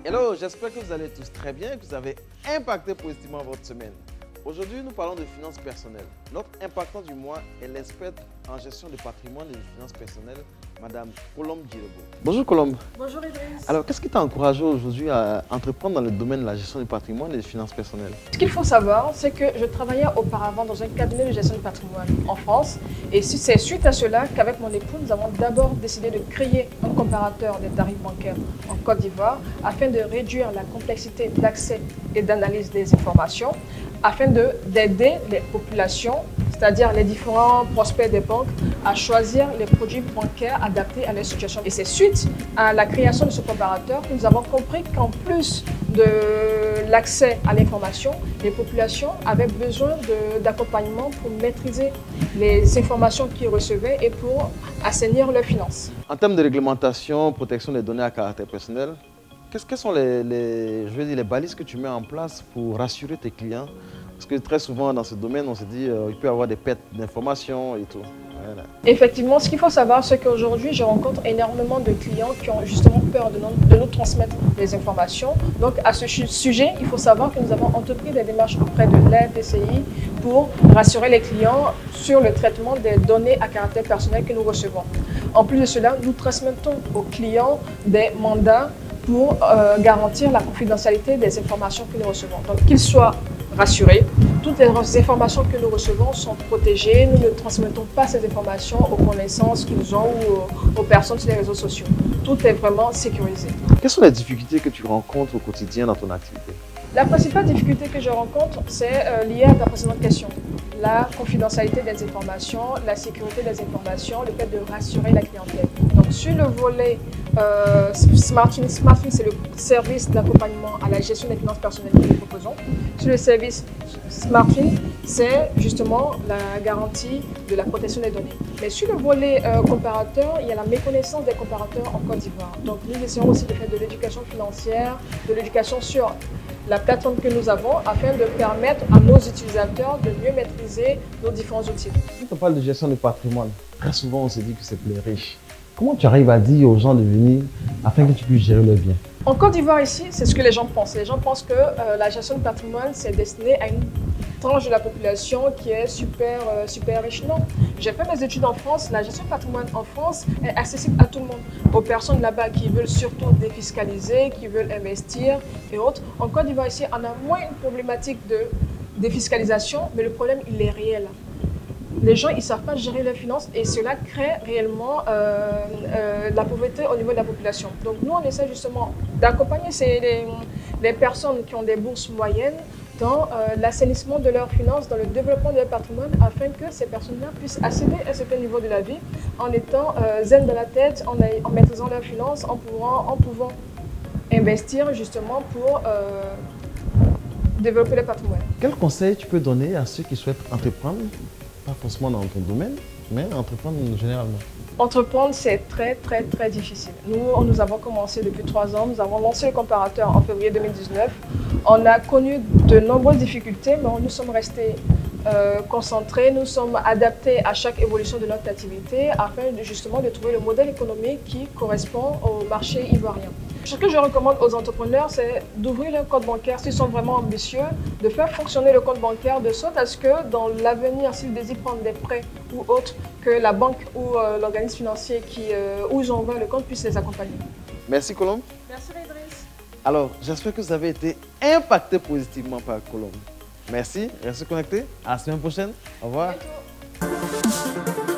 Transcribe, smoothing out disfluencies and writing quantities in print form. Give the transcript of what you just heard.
Hello, j'espère que vous allez tous très bien et que vous avez impacté positivement votre semaine. Aujourd'hui, nous parlons de finances personnelles. Notre impactant du mois est l'experte en gestion de patrimoine et de finances personnelles, Madame Colombe Djilebo. Bonjour Colombe. Bonjour Idriss. Alors, qu'est-ce qui t'a encouragé aujourd'hui à entreprendre dans le domaine de la gestion du patrimoine et des finances personnelles? Ce qu'il faut savoir, c'est que je travaillais auparavant dans un cabinet de gestion de patrimoine en France. Et c'est suite à cela qu'avec mon époux, nous avons d'abord décidé de créer un comparateur des tarifs bancaires en Côte d'Ivoire afin de réduire la complexité d'accès et d'analyse des informations, afin d'aider les populations, c'est-à-dire les différents prospects des banques, à choisir les produits bancaires adaptés à leur situation. Et c'est suite à la création de ce comparateur que nous avons compris qu'en plus de l'accès à l'information, les populations avaient besoin d'accompagnement pour maîtriser les informations qu'ils recevaient et pour assainir leurs finances. En termes de réglementation, protection des données à caractère personnel, quelles sont les balises que tu mets en place pour rassurer tes clients? Parce que très souvent dans ce domaine, on se dit qu'il peut y avoir des pertes d'informations et tout. Voilà. Effectivement, ce qu'il faut savoir, c'est qu'aujourd'hui, je rencontre énormément de clients qui ont justement peur de nous transmettre les informations. Donc, à ce sujet, il faut savoir que nous avons entrepris des démarches auprès de l'AFDCI pour rassurer les clients sur le traitement des données à caractère personnel que nous recevons. En plus de cela, nous transmettons aux clients des mandats pour garantir la confidentialité des informations que nous recevons. Donc, qu'ils soient rassurés, toutes les informations que nous recevons sont protégées. Nous ne transmettons pas ces informations aux connaissances qu'ils ont ou aux personnes sur les réseaux sociaux. Tout est vraiment sécurisé. Quelles sont les difficultés que tu rencontres au quotidien dans ton activité? La principale difficulté que je rencontre, c'est liée à ta précédente question. La confidentialité des informations, la sécurité des informations, le fait de rassurer la clientèle. Donc sur le volet SmartFin, c'est le service d'accompagnement à la gestion des finances personnelles que nous proposons. Sur le service SmartFin, c'est justement la garantie de la protection des données. Mais sur le volet comparateur, il y a la méconnaissance des comparateurs en Côte d'Ivoire. Donc nous essayons aussi de faire de l'éducation financière, de l'éducation sur la plateforme que nous avons afin de permettre à nos utilisateurs de mieux maîtriser nos différents outils. Quand on parle de gestion de patrimoine, très souvent on se dit que c'est pour les riches. Comment tu arrives à dire aux gens de venir afin que tu puisses gérer leur bien? En Côte d'Ivoire ici, c'est ce que les gens pensent. Les gens pensent que la gestion de patrimoine, c'est destiné à une tranche de la population qui est super riche. Non, j'ai fait mes études en France. La gestion de patrimoine en France est accessible à tout le monde. Aux personnes là-bas qui veulent surtout défiscaliser, qui veulent investir et autres. En Côte d'Ivoire ici, on a moins une problématique de défiscalisation, mais le problème, il est réel. Les gens, ils ne savent pas gérer leurs finances et cela crée réellement la pauvreté au niveau de la population. Donc nous, on essaie justement d'accompagner les personnes qui ont des bourses moyennes dans l'assainissement de leurs finances, dans le développement de leur patrimoine, afin que ces personnes-là puissent accéder à un certain niveau de la vie en étant zen dans la tête, en maîtrisant leurs finances, en pouvant investir justement pour développer le patrimoine. Quel conseil tu peux donner à ceux qui souhaitent entreprendre, pas forcément dans ton domaine, mais entreprendre généralement? Entreprendre, c'est très difficile. Nous avons commencé depuis 3 ans, nous avons lancé le comparateur en février 2019. On a connu de nombreuses difficultés, mais nous sommes restés concentrés, nous sommes adaptés à chaque évolution de notre activité afin justement de trouver le modèle économique qui correspond au marché ivoirien. Ce que je recommande aux entrepreneurs, c'est d'ouvrir leur compte bancaire s'ils sont vraiment ambitieux, de faire fonctionner le compte bancaire de sorte à ce que dans l'avenir, s'ils désirent prendre des prêts ou autres, que la banque ou l'organisme financier où ils ont ouvert le compte puisse les accompagner. Merci Colombe. Merci Idriss. Alors, j'espère que vous avez été impacté positivement par Colombe. Merci, restez connectés. À la semaine prochaine. Au revoir. À bientôt.